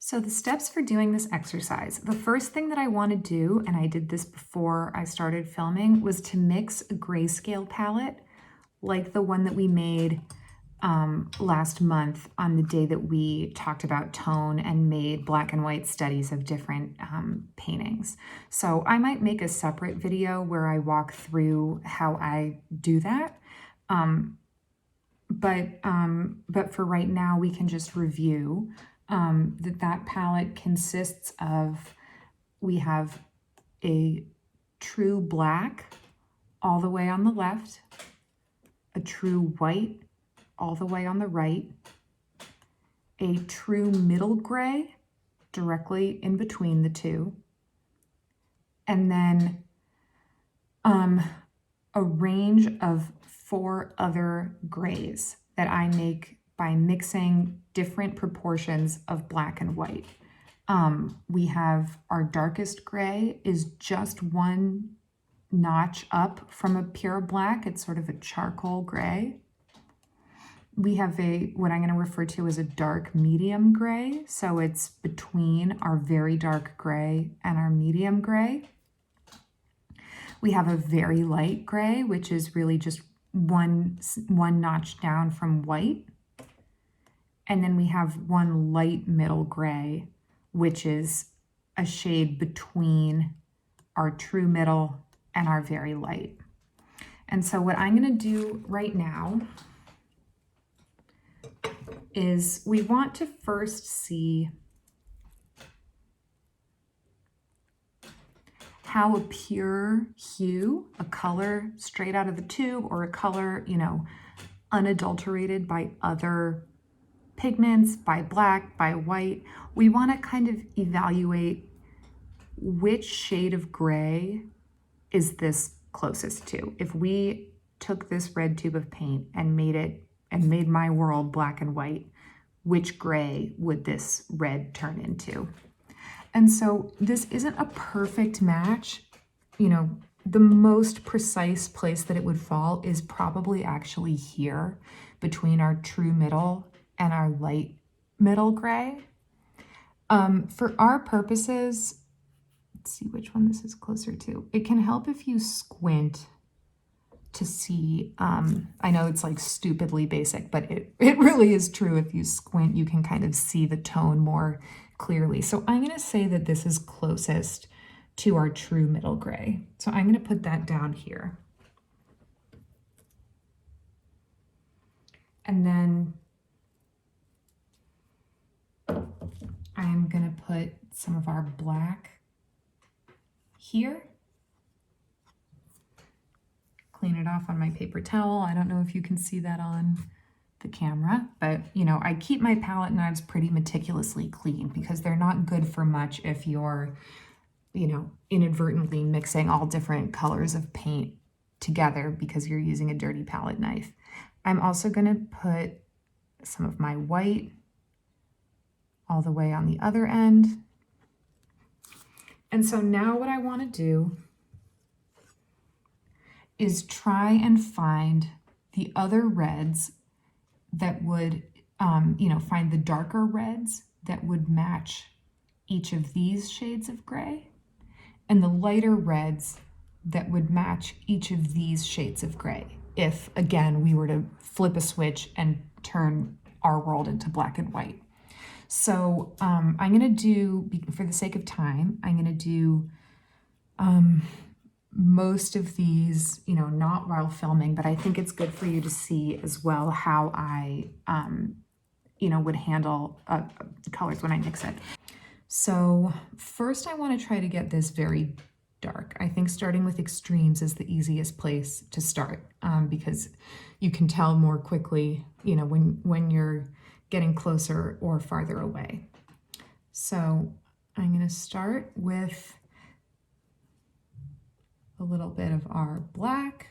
So the steps for doing this exercise, the first thing that I want to do, and I did this before I started filming, was to mix a grayscale palette like the one that we made last month on the day that we talked about tone and made black and white studies of different paintings. So I might make a separate video where I walk through how I do that. But for right now, we can just review that palette consists of, we have a true black all the way on the left, a true white all the way on the right, a true middle gray directly in between the two, and then a range of 4 other grays that I make by mixing different proportions of black and white. We have our darkest gray is just 1 notch up from a pure black. It's sort of a charcoal gray. We have what I'm going to refer to as a dark medium gray. So it's between our very dark gray and our medium gray. We have a very light gray, which is really just one notch down from white. And then we have one light middle gray, which is a shade between our true middle and our very light. And so what I'm going to do right now is we want to first see how a pure hue, a color straight out of the tube, or a color, unadulterated by other pigments, by black, by white, we want to kind of evaluate which shade of gray is this closest to. If we took this red tube of paint and made my world black and white, which gray would this red turn into? And so this isn't a perfect match. The most precise place that it would fall is probably actually here between our true middle and our light middle gray. For our purposes, let's see which one this is closer to. It can help if you squint to see, I know it's like stupidly basic, but it really is true. If you squint, you can kind of see the tone more clearly. So I'm going to say that this is closest to our true middle gray. So I'm going to put that down here. And then I'm going to put some of our black here. Clean it off on my paper towel. I don't know if you can see that on the camera, but I keep my palette knives pretty meticulously clean because they're not good for much if you're, inadvertently mixing all different colors of paint together because you're using a dirty palette knife. I'm also going to put some of my white all the way on the other end. And so now what I want to do is try and find the other reds that would, find the darker reds that would match each of these shades of gray, and the lighter reds that would match each of these shades of gray. If, again, we were to flip a switch and turn our world into black and white. So I'm going to do, for the sake of time, I'm going to do most of these, not while filming, but I think it's good for you to see as well how I, would handle colors when I mix it. So first I want to try to get this very dark. I think starting with extremes is the easiest place to start because you can tell more quickly, when you're getting closer or farther away. So I'm going to start with a little bit of our black,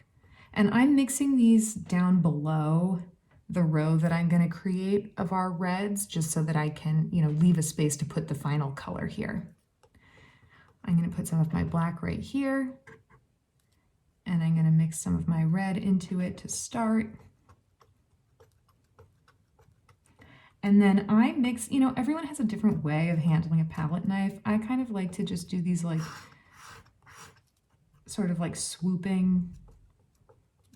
and I'm mixing these down below the row that I'm going to create of our reds, just so that I can, leave a space to put the final color here. I'm going to put some of my black right here, and I'm going to mix some of my red into it to start. And then I mix, you know, everyone has a different way of handling a palette knife. I kind of like to just do these like sort of like swooping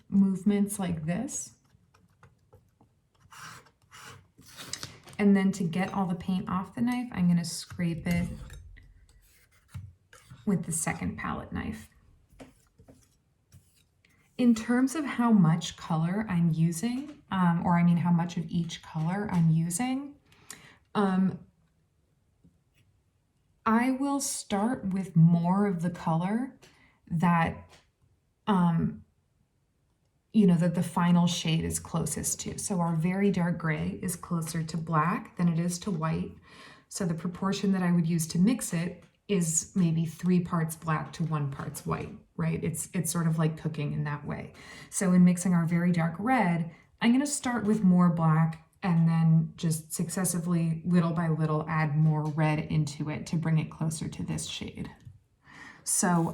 movements like this. And then to get all the paint off the knife, I'm going to scrape it with the second palette knife. In terms of how much color I'm using, or I mean how much of each color I'm using, I will start with more of the color that, you know, that the final shade is closest to. So our very dark gray is closer to black than it is to white. So the proportion that I would use to mix it is maybe 3 parts black to 1 parts white, right? It's sort of like cooking in that way. So in mixing our very dark red, I'm going to start with more black and then just successively, little by little, add more red into it to bring it closer to this shade. So,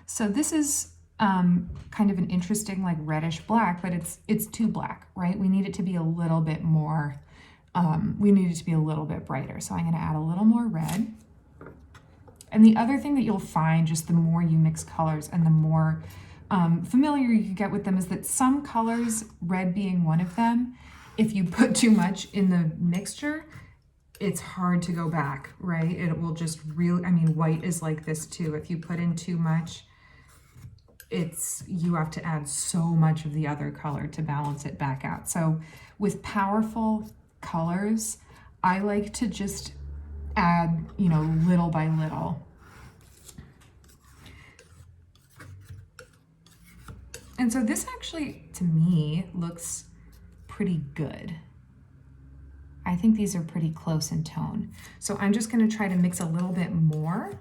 so this is kind of an interesting like reddish black, but it's too black, right? We need it to be a little bit more, we need it to be a little bit brighter. So I'm going to add a little more red. And the other thing that you'll find, just the more you mix colors and the more familiar you get with them, is that some colors, red being one of them, if you put too much in the mixture, it's hard to go back, right? It will just really, I mean, white is like this too. If you put in too much, you have to add so much of the other color to balance it back out. So with powerful colors, I like to just add, you know, little by little. And so this actually, to me, looks pretty good. I think these are pretty close in tone. So I'm just going to try to mix a little bit more.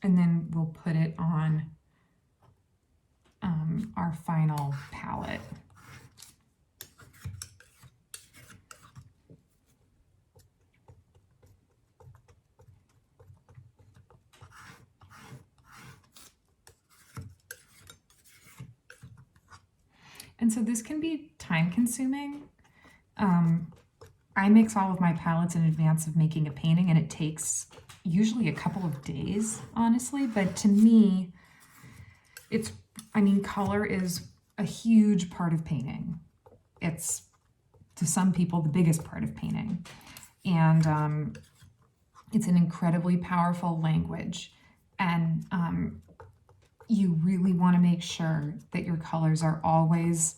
And then we'll put it on our final palette. And so this can be time consuming. I mix all of my palettes in advance of making a painting, and it takes usually a couple of days, honestly. But to me, I mean, color is a huge part of painting. It's, to some people, the biggest part of painting. And it's an incredibly powerful language. And you really want to make sure that your colors are always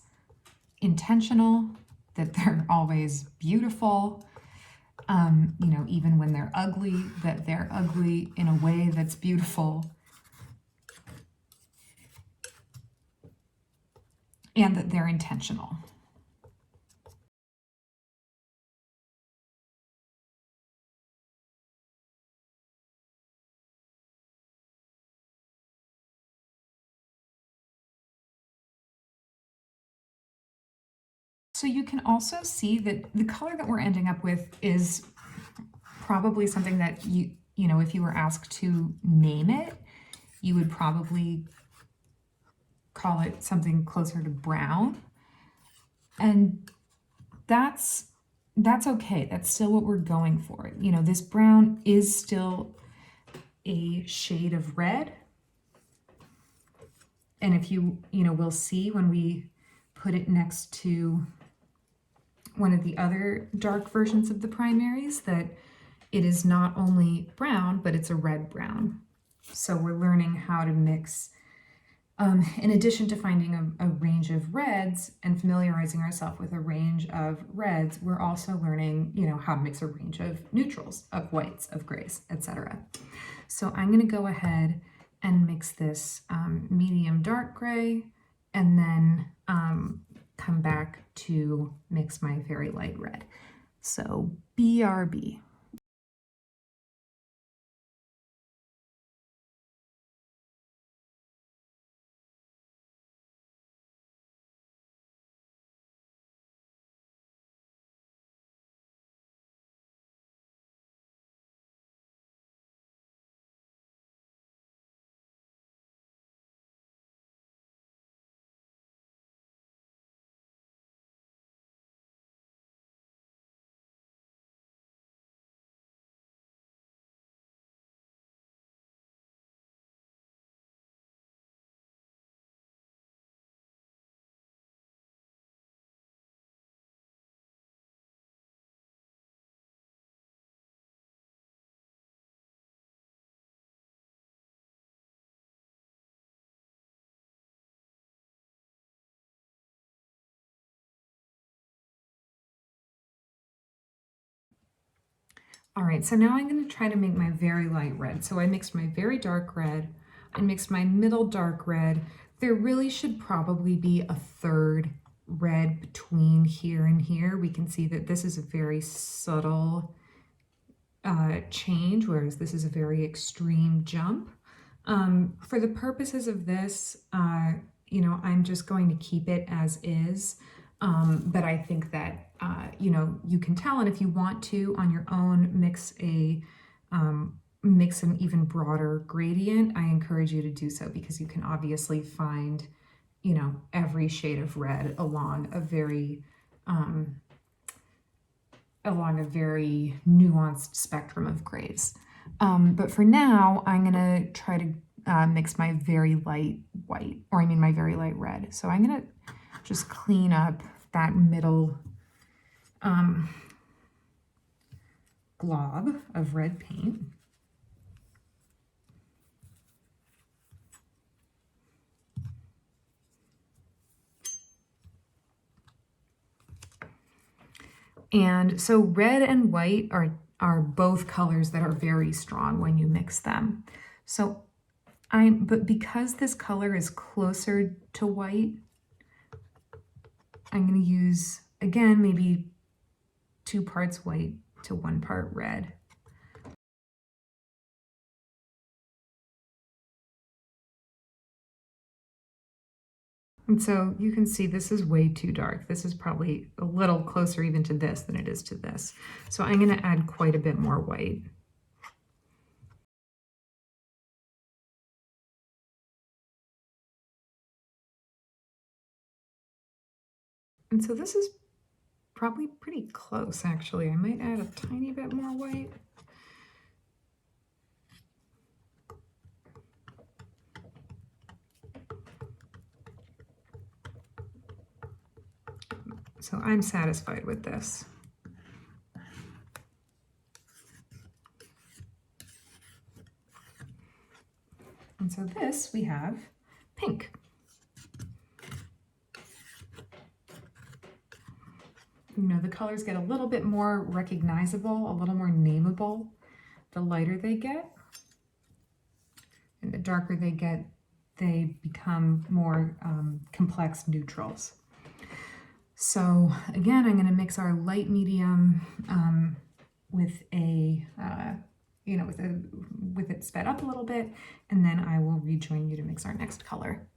intentional, that they're always beautiful, you know, even when they're ugly, that they're ugly in a way that's beautiful, and that they're intentional. So you can also see that the color that we're ending up with is probably something that you know, if you were asked to name it, you would probably call it something closer to brown. And that's okay. That's still what we're going for. You know, this brown is still a shade of red. And if you know, we'll see when we put it next to one of the other dark versions of the primaries that it is not only brown, but it's a red brown. So we're learning how to mix, in addition to finding a range of reds and familiarizing ourselves with a range of reds, we're also learning, you know, how to mix a range of neutrals, of whites, of grays, etc. So I'm going to go ahead and mix this medium dark gray, and then come back to mix my very light red. So BRB. All right, so now I'm going to try to make my very light red. So I mixed my very dark red, I mixed my middle dark red. There really should probably be a third red between here and here. We can see that this is a very subtle change, whereas this is a very extreme jump. For the purposes of this, you know, I'm just going to keep it as is. But I think that, you know, you can tell, and if you want to on your own mix an even broader gradient, I encourage you to do so, because you can obviously find, you know, every shade of red along a very nuanced spectrum of grays. But for now, I'm gonna try to mix my very light white, or I mean my very light red. So I'm gonna just clean up that middle glob of red paint. And so red and white are both colors that are very strong when you mix them. So but because this color is closer to white, I'm going to use, again, maybe 2 parts white to 1 part red. And so you can see this is way too dark. This is probably a little closer even to this than it is to this. So I'm going to add quite a bit more white. And so this is probably pretty close, actually. I might add a tiny bit more white. So I'm satisfied with this. And so this, we have pink. You know, the colors get a little bit more recognizable, a little more nameable the lighter they get. And the darker they get, they become more complex neutrals. So again, I'm going to mix our light medium with a, you know, with it sped up a little bit, and then I will rejoin you to mix our next color.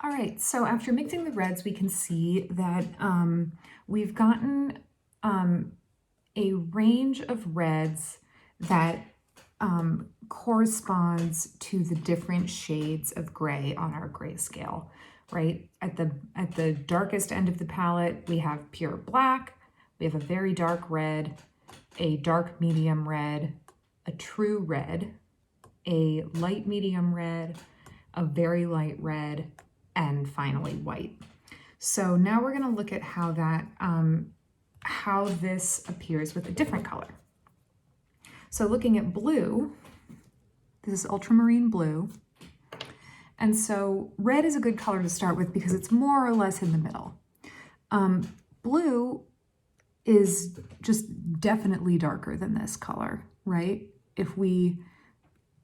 All right, so after mixing the reds, we can see that we've gotten a range of reds that corresponds to the different shades of gray on our grayscale, right? At the darkest end of the palette, we have pure black, we have a very dark red, a dark medium red, a true red, a light medium red, a very light red, and finally white. So now we're going to look at how that how this appears with a different color. So looking at blue, this is ultramarine blue. And so red is a good color to start with because it's more or less in the middle. Blue is just definitely darker than this color, right? If we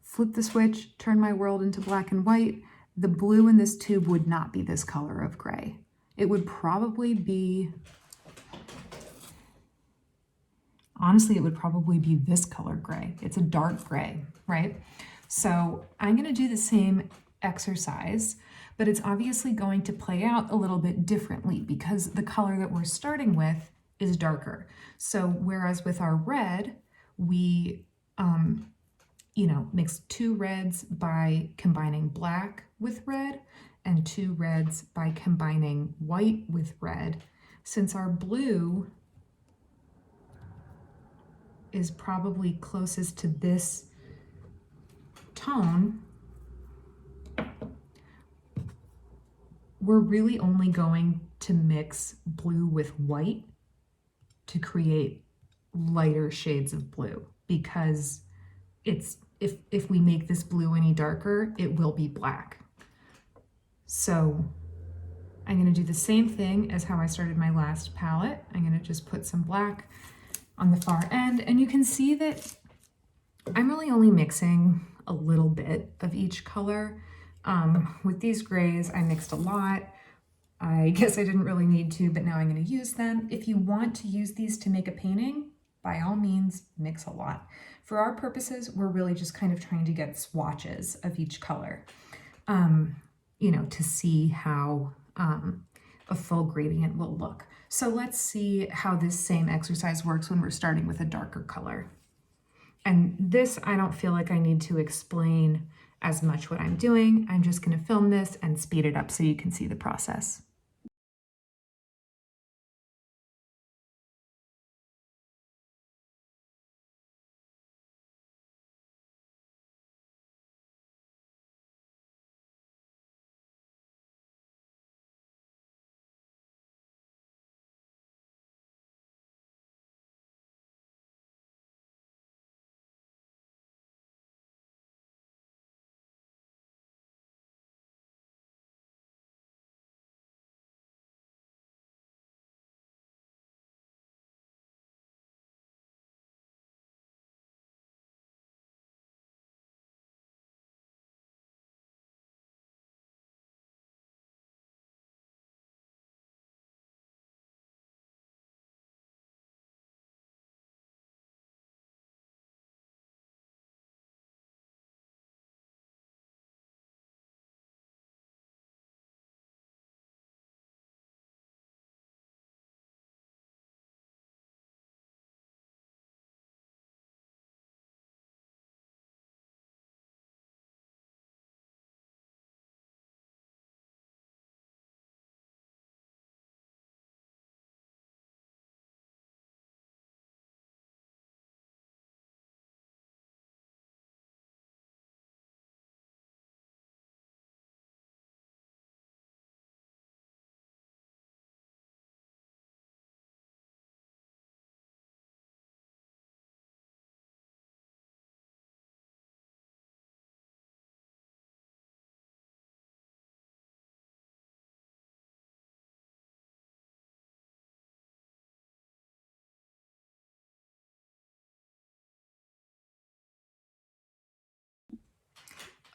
flip the switch, turn my world into black and white, the blue in this tube would not be this color of gray. It would probably be Honestly, it would probably be this color gray. It's a dark gray, right? So I'm going to do the same exercise, but it's obviously going to play out a little bit differently because the color that we're starting with is darker. So whereas with our red, we mix two reds by combining black with red and two reds by combining white with red. Since our blue is probably closest to this tone, we're really only going to mix blue with white to create lighter shades of blue, because it's if we make this blue any darker, it will be black. So I'm going to do the same thing as how I started my last palette. I'm going to just put some black on the far end, and you can see that I'm really only mixing a little bit of each color. With these grays, I mixed a lot. I guess I didn't really need to, but now I'm going to use them. If you want to use these to make a painting, by all means, mix a lot. For our purposes, we're really just kind of trying to get swatches of each color, to see how a full gradient will look. So let's see how this same exercise works when we're starting with a darker color. And this, I don't feel like I need to explain as much what I'm doing. I'm just going to film this and speed it up so you can see the process.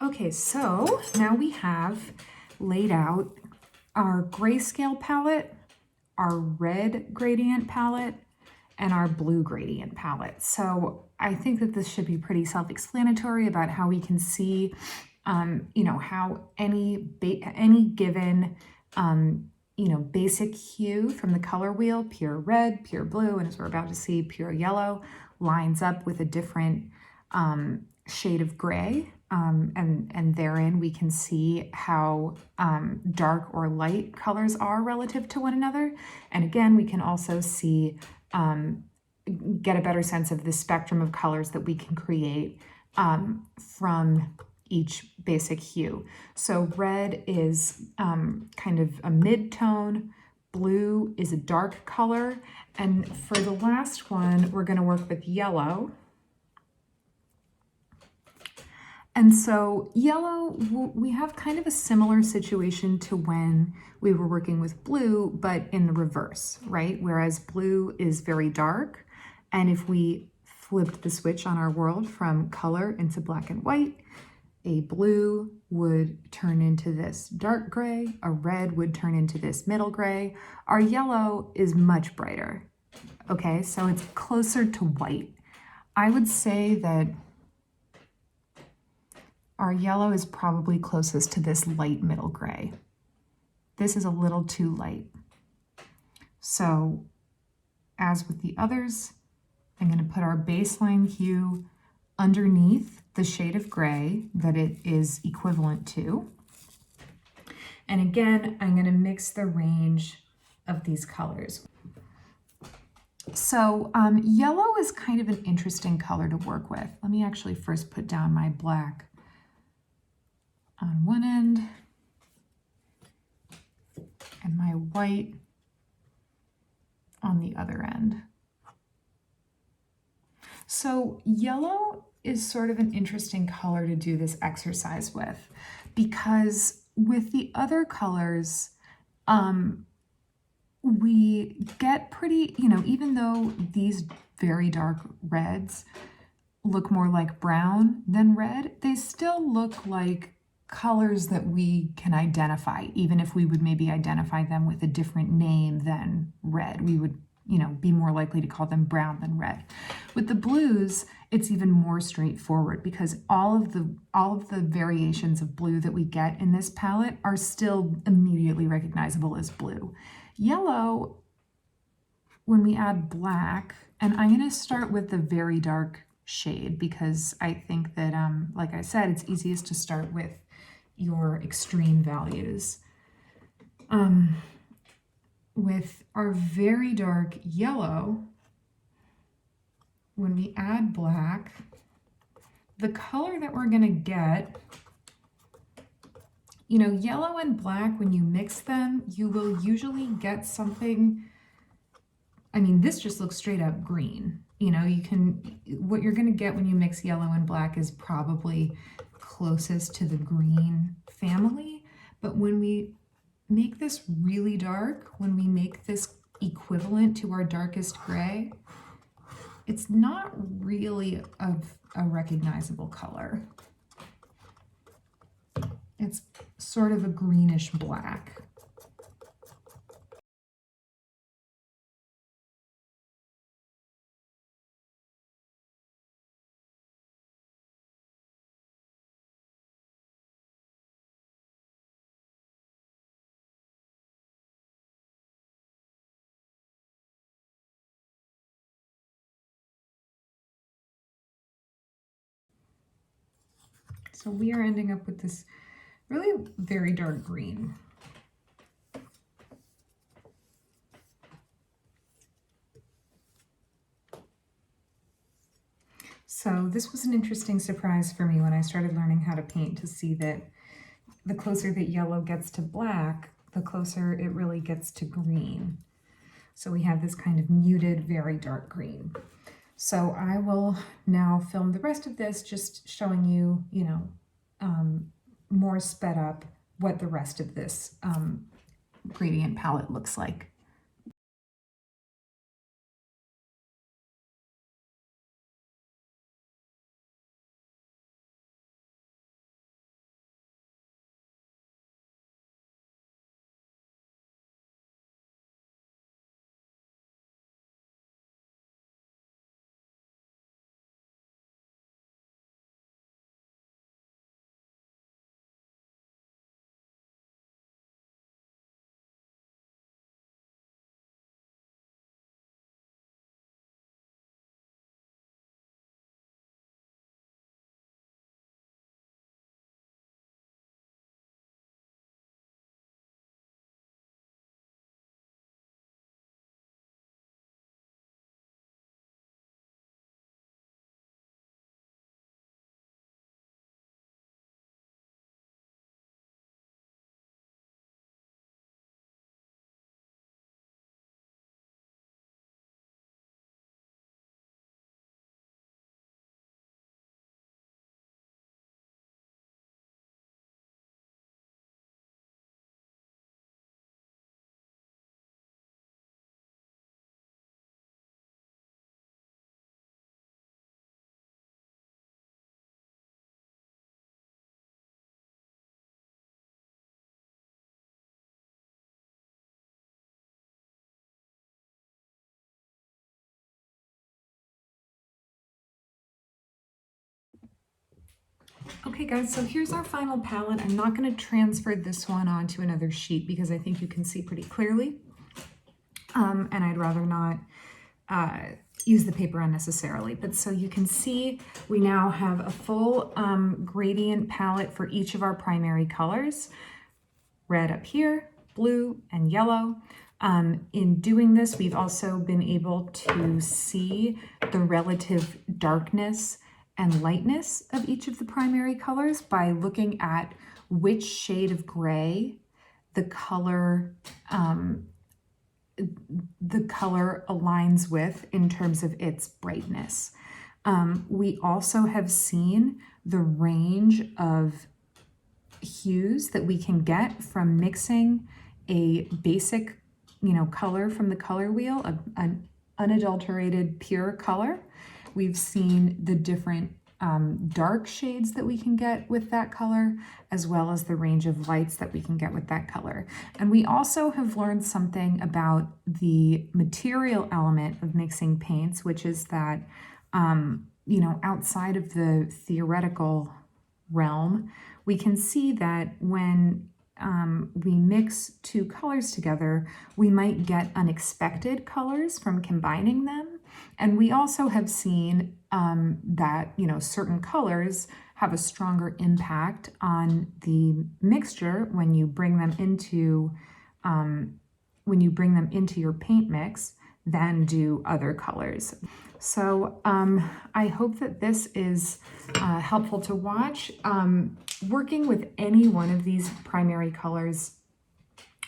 Okay, so now we have laid out our grayscale palette, our red gradient palette, and our blue gradient palette. So I think that this should be pretty self-explanatory about how we can see, how any given, basic hue from the color wheel, pure red, pure blue, and as we're about to see, pure yellow, lines up with a different shade of gray. And therein we can see how dark or light colors are relative to one another. And again, we can also see, get a better sense of the spectrum of colors that we can create from each basic hue. So red is kind of a mid-tone, blue is a dark color, and for the last one, we're going to work with yellow. And so yellow, we have kind of a similar situation to when we were working with blue, but in the reverse, right? Whereas blue is very dark, and if we flipped the switch on our world from color into black and white, a blue would turn into this dark gray, a red would turn into this middle gray. Our yellow is much brighter. Okay, so it's closer to white. I would say that our yellow is probably closest to this light middle gray. This is a little too light. So as with the others, I'm going to put our baseline hue underneath the shade of gray that it is equivalent to. And again, I'm going to mix the range of these colors. So yellow is kind of an interesting color to work with. Let me actually first put down my black on one end and my white on the other end. So yellow is sort of an interesting color to do this exercise with, because with the other colors, we get pretty, even though these very dark reds look more like brown than red, they still look like colors that we can identify, even if we would maybe identify them with a different name than red. We would, be more likely to call them brown than red. With the blues, it's even more straightforward, because all of the variations of blue that we get in this palette are still immediately recognizable as blue. Yellow, when we add black, and I'm going to start with the very dark shade, because I think that, like I said, it's easiest to start with your extreme values. With our very dark yellow, when we add black, the color that we're going to get, yellow and black, when you mix them, you will usually get something. I mean, this just looks straight up green. What you're going to get when you mix yellow and black is probably closest to the green family. But when we make this really dark, when we make this equivalent to our darkest gray, it's not really a recognizable color. It's sort of a greenish black. So we are ending up with this really very dark green. So this was an interesting surprise for me when I started learning how to paint, to see that the closer that yellow gets to black, the closer it really gets to green. So we have this kind of muted, very dark green. So I will now film the rest of this, just showing you, more sped up what the rest of this gradient palette looks like. Okay guys, so here's our final palette. I'm not going to transfer this one onto another sheet because I think you can see pretty clearly. And I'd rather not use the paper unnecessarily. But so you can see we now have a full gradient palette for each of our primary colors. Red up here, blue and yellow. In doing this, we've also been able to see the relative darkness and lightness of each of the primary colors by looking at which shade of gray the color aligns with in terms of its brightness. We also have seen the range of hues that we can get from mixing a basic, color from the color wheel, an unadulterated pure color. We've seen the different dark shades that we can get with that color, as well as the range of lights that we can get with that color. And we also have learned something about the material element of mixing paints, which is that, outside of the theoretical realm, we can see that when we mix two colors together, we might get unexpected colors from combining them. And we also have seen that, certain colors have a stronger impact on the mixture when you bring them into your paint mix than do other colors. So I hope that this is helpful to watch. Working with any one of these primary colors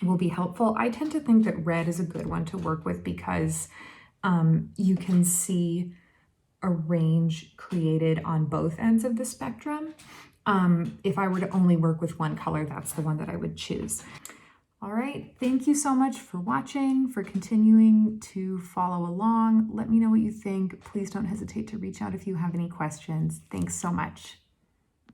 will be helpful. I tend to think that red is a good one to work with because you can see a range created on both ends of the spectrum. If I were to only work with one color, that's the one that I would choose. All right, thank you so much for watching, for continuing to follow along. Let me know what you think. Please don't hesitate to reach out if you have any questions. Thanks so much.